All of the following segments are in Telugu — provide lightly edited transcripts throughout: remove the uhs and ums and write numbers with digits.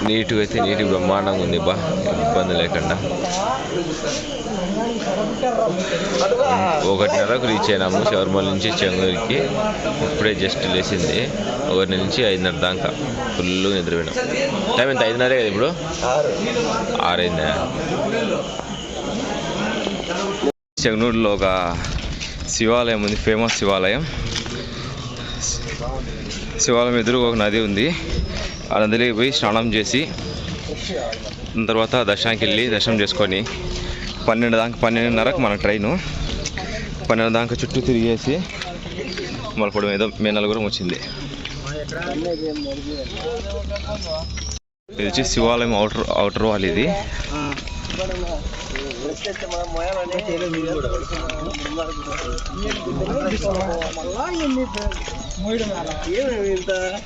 నీట్గా అయితే నీట్గా బ్రహ్మాండంగా ఉంది బా, ఇబ్బంది లేకుండా. 1:30కు రీచ్ అయినాము శబరిమల నుంచి చెంగూరుకి. ఇప్పుడే జస్ట్ లేచింది. 1 నుంచి 5:30 దాకా ఫుల్ నిద్రపోయినాం. టైం ఎంత? 5:30 కదా ఇప్పుడు? 6 అయిందా? చెంగనూరులో ఒక శివాలయం ఉంది, ఫేమస్ శివాలయం. శివాలయం ఎదురు ఒక నది ఉంది. ఆ నదిలోకి పోయి స్నానం చేసి దాని తర్వాత దర్శనానికి వెళ్ళి దర్శనం చేసుకొని 12:30కు మన ట్రైను. 12 దాకా చుట్టూ తిరిగేసి మళ్ళీ ఏదో మే 4 వచ్చింది. ఇది వచ్చి శివాలయం అవుటర్ వాల్. ఇది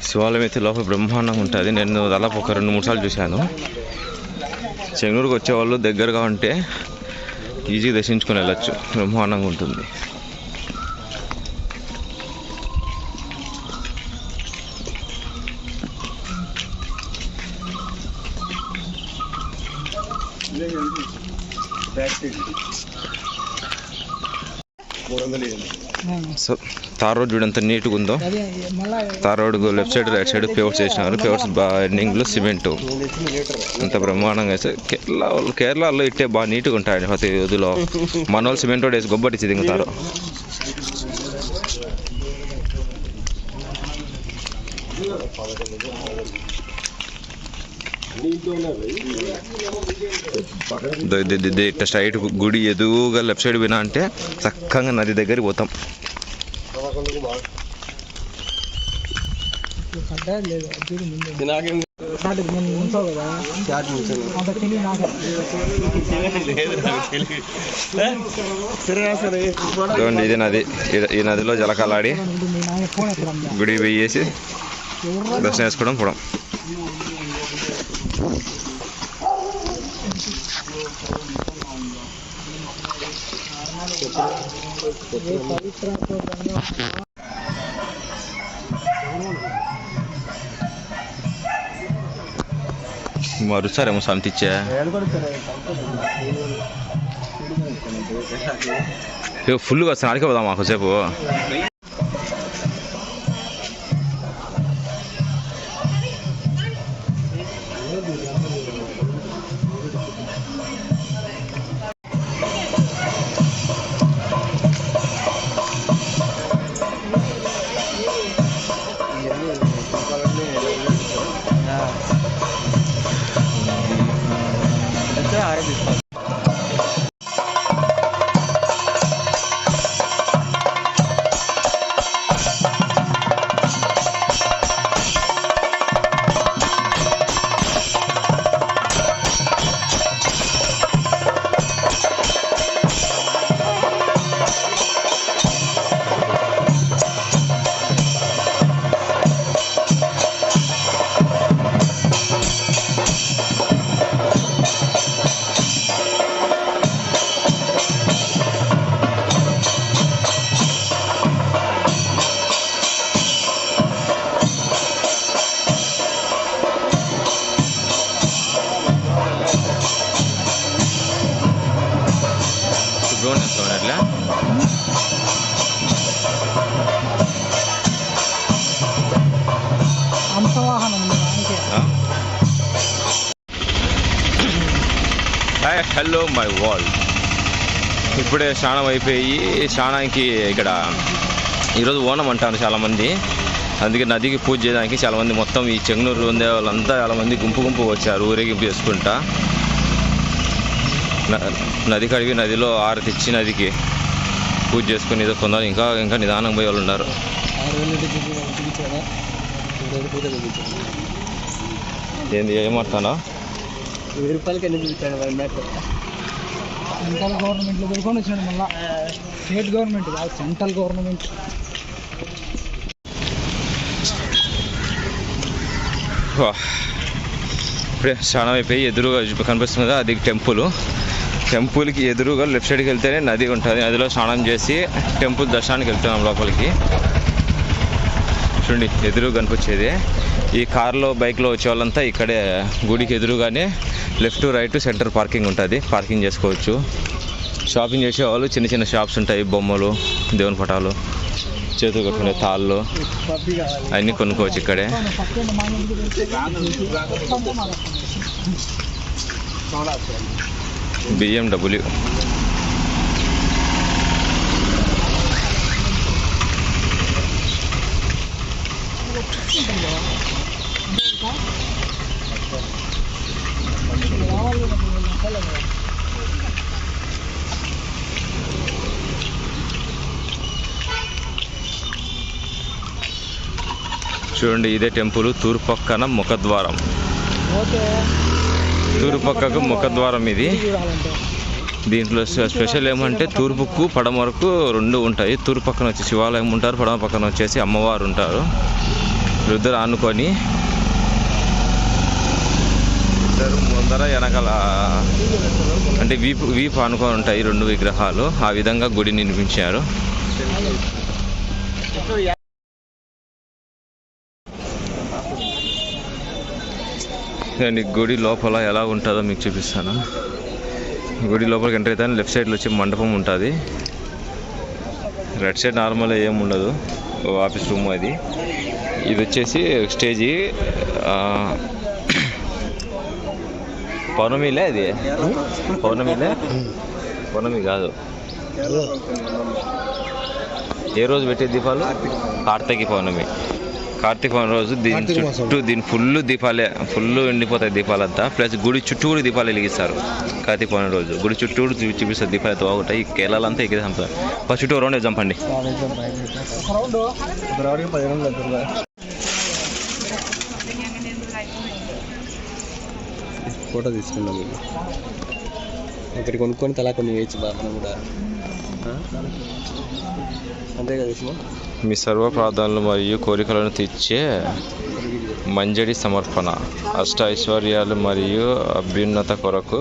శివాలయం అయితే లోపల బ్రహ్మాండంగా ఉంటుంది. నేను దాదాపు ఒక 2-3 సార్లు చూశాను. చెంగనూరుకు వచ్చేవాళ్ళు దగ్గరగా ఉంటే ఈజీగా దర్శించుకొని వెళ్ళచ్చు, బ్రహ్మాండంగా ఉంటుంది. సో తార్ రోడ్ చూడంత నీట్గా ఉందో. Tar road left side right side pavers చేసినారు. పేవర్స్ ఎండింగ్లో సిమెంట్ అంత బ్రహ్మాండంగా వేస్తే. కేరళలో ఇట్టే బాగా నీట్గా ఉంటాయండి ప్రతి రోజులో. మన వాళ్ళు సిమెంట్ రోడ్ వేసి గొబ్బటిచ్చి దిగుతారు. ఇట్లా స్ట్రైట్ గుడి ఎదుగుగా లెఫ్ట్ సైడ్ పోయినా అంటే చక్కగా నది దగ్గరికి పోతాం. ఇది నది. ఈ నదిలో జలకాలాడి గుడి వేసి దర్శనం చేసుకోవడం పోవడం. మరుసారేమో సంతిచ్చా ఫుల్గా వస్తాను. అడిగే పోదాం మాకుసేపు. Hello my world. ఇప్పుడే స్నానం అయిపోయి స్నానానికి ఇక్కడ ఈరోజు ఓనం అంటారు చాలామంది. అందుకే నదికి పూజ చేయడానికి చాలామంది మొత్తం ఈ చెంగనూరు ఉండే వాళ్ళంతా చాలామంది గుంపు వచ్చారు ఊరేగింపు చేసుకుంటా. నది కడిగి నదిలో ఆరతిచ్చి నదికి పూజ చేసుకుని ఏదో కొందరు ఇంకా నిదానం పోయే వాళ్ళు ఉన్నారు. ఏంది ఏమంటానా? 1000 రూపాయలకి ఎన్ని చూపించాడు సెంట్రల్ గవర్నమెంట్లో పెట్టుకొని వచ్చాడు. మళ్ళీ స్టేట్ గవర్నమెంట్ కాదు, సెంట్రల్ గవర్నమెంట్. ఇప్పుడే స్నానం అయిపోయి ఎదురుగా కనిపిస్తుంది కదా, అది టెంపుల్. టెంపుల్కి ఎదురుగా లెఫ్ట్ సైడ్కి వెళ్తేనే నది ఉంటుంది. నదిలో స్నానం చేసి టెంపుల్ దర్శనానికి వెళ్తున్నాం లోపలికి. చూడండి ఎదురు కనిపించేది. ఈ కార్లో బైక్లో వచ్చే వాళ్ళంతా ఇక్కడే గుడికి ఎదురుగానే లెఫ్ట్ రైట్ సెంటర్ పార్కింగ్ ఉంటుంది, పార్కింగ్ చేసుకోవచ్చు. షాపింగ్ చేసేవాళ్ళు చిన్న చిన్న షాప్స్ ఉంటాయి, బొమ్మలు, దేవుని పటాలు, చేతులు కట్టుకునే తాళ్ళు అన్నీ కొనుక్కోవచ్చు ఇక్కడే. BMW చూడండి, ఇదే టెంపుల్. తూర్పు పక్కన ముఖద్వారం, తూర్పు పక్కకు ముఖద్వారం ఇది. దీంట్లో స్పెషల్ ఏమంటే తూర్పుకు పడమరకు రెండు ఉంటాయి. తూర్పు పక్కన వచ్చి శివాలయం ఉంటారు, పడమ పక్కన వచ్చేసి అమ్మవారు ఉంటారు. ఇద్దరు ఆనుకొని ఇద్దరు ముందర వెనకాల అంటే వీపు ఆనుకొని ఉంటాయి రెండు విగ్రహాలు. ఆ విధంగా గుడి నిర్మించారు. గుడి లోపల ఎలా ఉంటుందో మీకు చూపిస్తాను. గుడి లోపలికి ఎంటర్ అయితే లెఫ్ట్ సైడ్లో వచ్చి మండపం ఉంటుంది. రైట్ సైడ్ నార్మల్గా ఏమి ఉండదు, ఆఫీస్ రూమ్ అది. ఇది వచ్చేసి స్టేజీ. పౌర్ణమిలే అది, పౌర్ణమి కాదు, ఏ రోజు పెట్టే దీపాలు? కార్తీక పౌర్ణమి రోజు దీని చుట్టూ ఫుల్ దీపాలే, ఫుల్ ఎండిపోతాయి దీపాలంతా. ప్లస్ గుడి చుట్టూ కూడా దీపాలు వెలిగిస్తారు. కార్తీక పౌర్ణమి రోజు గుడి చుట్టూ చూపిస్తారు దీపాలు బాగుంటాయి. ఈ కేరళంతా ఎక్కి చంపుతారు. ఫస్ట్ చుట్టూ రౌండ్ చంపండి. ఫోటో తీసుకున్నాం. ఇక్కడ కొనుక్కొని తలా కొన్ని వేయచ్చు మనం కూడా, అంతే కదా. మీ సర్వ ప్రార్థనలు మరియు కోరికలను తీర్చే మంజడి సమర్పణ, అష్ట ఐశ్వర్యాలు మరియు అభ్యున్నత కొరకు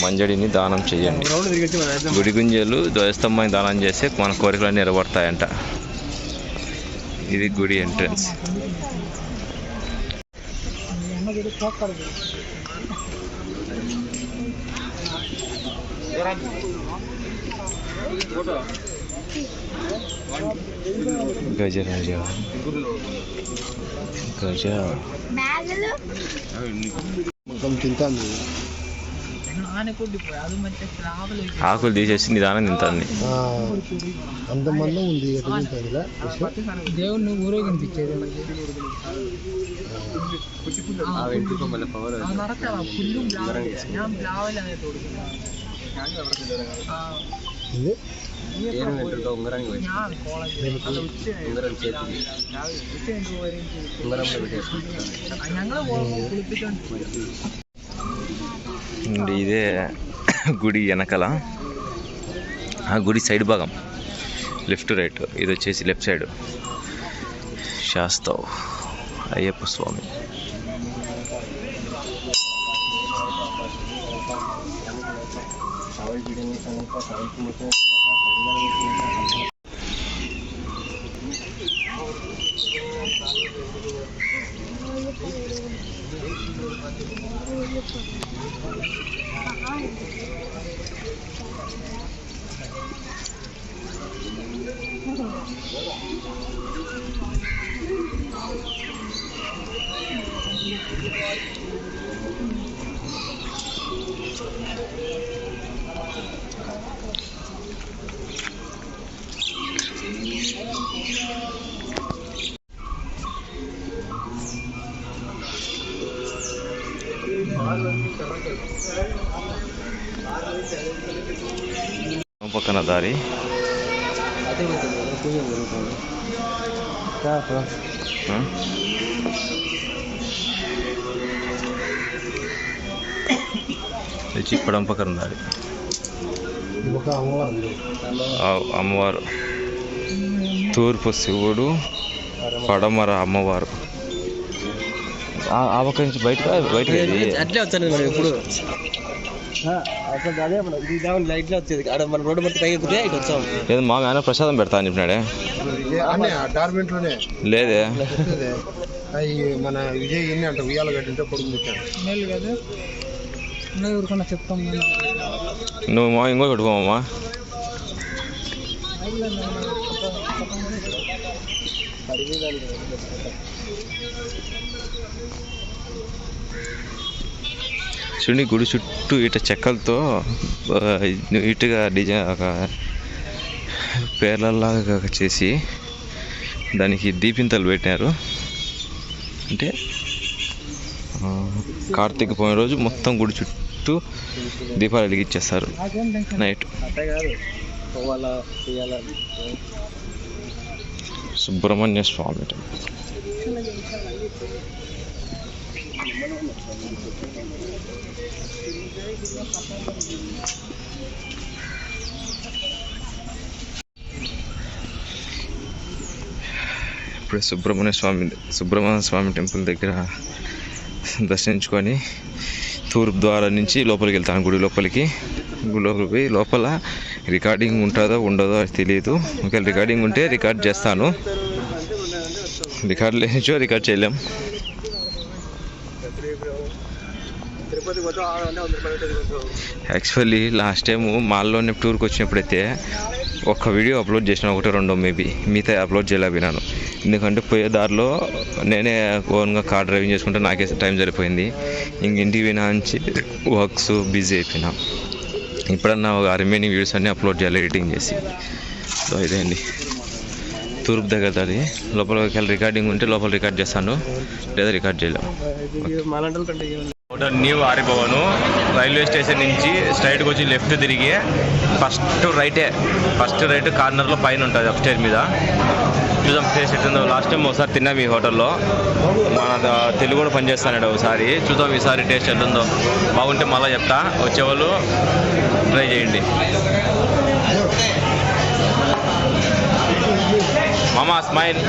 మంజడిని దానం చేయండి. గుడి గుంజలు ధ్వజస్తంభాన్ని దానం చేస్తే మన కోరికలన్నీ నెరవేరుతాయంట. ఇది గుడి ఎంట్రన్స్. గజరాజ గజ ఆకులు తీసేసి నిదానం తింటాను. అంతమంది ఉంది దేవుణ్ణి ఊరేగింపించేది. ఇదే గుడి వెనకాల, ఆ గుడి సైడ్ భాగం లెఫ్ట్ రైట్. ఇది వచ్చేసి లెఫ్ట్ సైడ్ శాస్త్రం అయ్యప్ప స్వామి. పక్కన దారి చిప్పడం పక్కన దారి. అమ్మవారు తూర్పు శివుడు, పడమర అమ్మవారు. ఆ పక్క నుంచి బయటకు అట్లే వచ్చాను. ఇప్పుడు అసలు అదే లైట్లో వచ్చేది ఆడ మన రోడ్డు మొత్తం పైకి ఎక్కితే ఇటు వచ్చాము. లేదు మా ఆయన ప్రసాదం పెడతా అని చెప్పినాడే. లేదే మన విజయ్ ఎన్ని అంటే ఉయ్యాల గడ్డింటే పొడుగు పెట్టాను కదా ఊరుకున్నా చెప్తాం. నువ్వు మా ఇంకో కట్టుకోమమ్మా. చూడండి గుడి చుట్టూ ఇట చెక్కలతో నీట్గా డిజైన్ ఒక పేర్లలాగా చేసి దానికి దీపింతలు పెట్టినారు. అంటే కార్తీక పౌర్ణమి రోజు మొత్తం గుడి చుట్టూ దీపాలు వెలిగించేస్తారు నైట్. సుబ్రహ్మణ్య స్వామి టెంపుల్. ఇప్పుడు సుబ్రహ్మణ్య స్వామి టెంపుల్ దగ్గర దర్శించుకొని తూర్పు ద్వారం నుంచి లోపలికి వెళ్తాను. గుడి లోపలికి పోయి లోపల రికార్డింగ్ ఉంటుందో ఉండదో అది తెలియదు. ఒకవేళ రికార్డింగ్ ఉంటే రికార్డ్ చేస్తాను, రికార్డ్ లేనిచో రికార్డ్ చేయలేం. యాక్చువల్లీ లాస్ట్ టైము మాల్లోనే టూర్కి వచ్చినప్పుడైతే ఒక్క వీడియో అప్లోడ్ చేసిన, ఒకటి రెండో మేబీ, మిగతా అప్లోడ్ చేయలేకపోయినాను. ఎందుకంటే పోయే దారిలో నేనే ఓన్గా కార్ డ్రైవింగ్ చేసుకుంటే నాకే టైం సరిపోయింది. ఇంక ఇంటికి పోయినా నుంచి వర్క్స్ బిజీ అయిపోయినా. ఇప్పుడన్నా రిమైనింగ్ వీడియోస్ అన్నీ అప్లోడ్ చేయాలి ఎడిటింగ్ చేసి. సో ఇదే అండి తూర్పు దగ్గర దాడి. లోపలికి వెళ్ళి రికార్డింగ్ ఉంటే లోపల రికార్డ్ చేస్తాను, లేదా రికార్డ్ చేయలేము. న్యూ ఆరిపోవను రైల్వే స్టేషన్ నుంచి స్ట్రైట్కి వచ్చి లెఫ్ట్ తిరిగి ఫస్ట్ రైట్ కార్నర్లో పైన ఉంటుంది అప్స్టైర్ మీద. చూద్దాం టేస్ట్ ఎట్టుందో. లాస్ట్ టైం ఒకసారి తిన్నాం ఈ హోటల్లో, మన తెలుగు కూడా పనిచేస్తానండి ఒకసారి. చూద్దాం ఈసారి టేస్ట్ ఎట్టుందో. బాగుంటే మళ్ళీ చెప్తా, వచ్చేవాళ్ళు ట్రై చేయండి. మామా స్మైల్.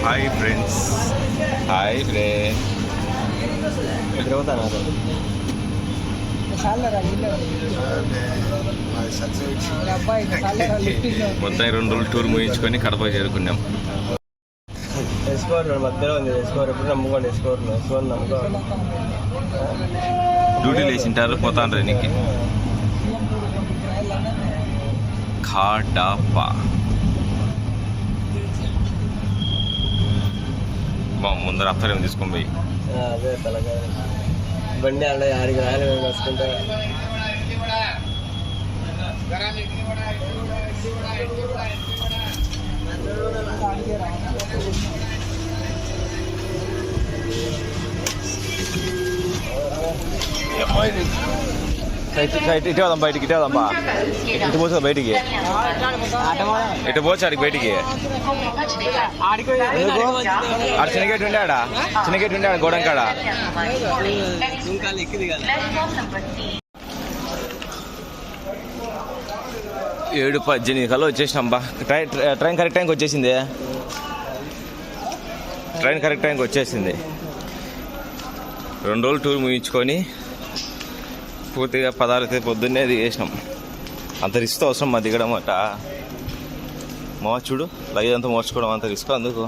Hi friends. మొత్తం 2 రోజులు టూర్ ముగించుకొని కడప చేరుకున్నాం. డ్యూటీలు వేసింటారు, పోతాను నీకు. కాడపా ముందర అత్తరేమో తీసుకొని పోయి అదే తలగా బండి ఆడ 6 రాయలు వస్తుంటా. ఇటు వదాం బయటికి, ఇటు వదాంపా. ఇటు పోతుంది బయటికి, ఇటు పోవచ్చు ఆడికి బయటికి. ఆడ చిన్నగేట్ ఉండే, చిన్నగేట్ ఉండే గోడం కాడ. ఏడు 18 కల్లా వచ్చేసినాం బా. ట్రైన్ కరెక్ట్ టైంకి వచ్చేసింది. ట్రైన్ కరెక్ట్ టైంకి వచ్చేసింది. 2 రోజులు టూర్ ముగించుకొని పూర్తిగా 16 పొద్దున్నే దిగేసినాం. అంత రిస్క్ అవసరం మా దిగడం అట. మా చూడు లగేజ్ అంతా మోర్చుకోవడం అంత రిస్క్. అందుకు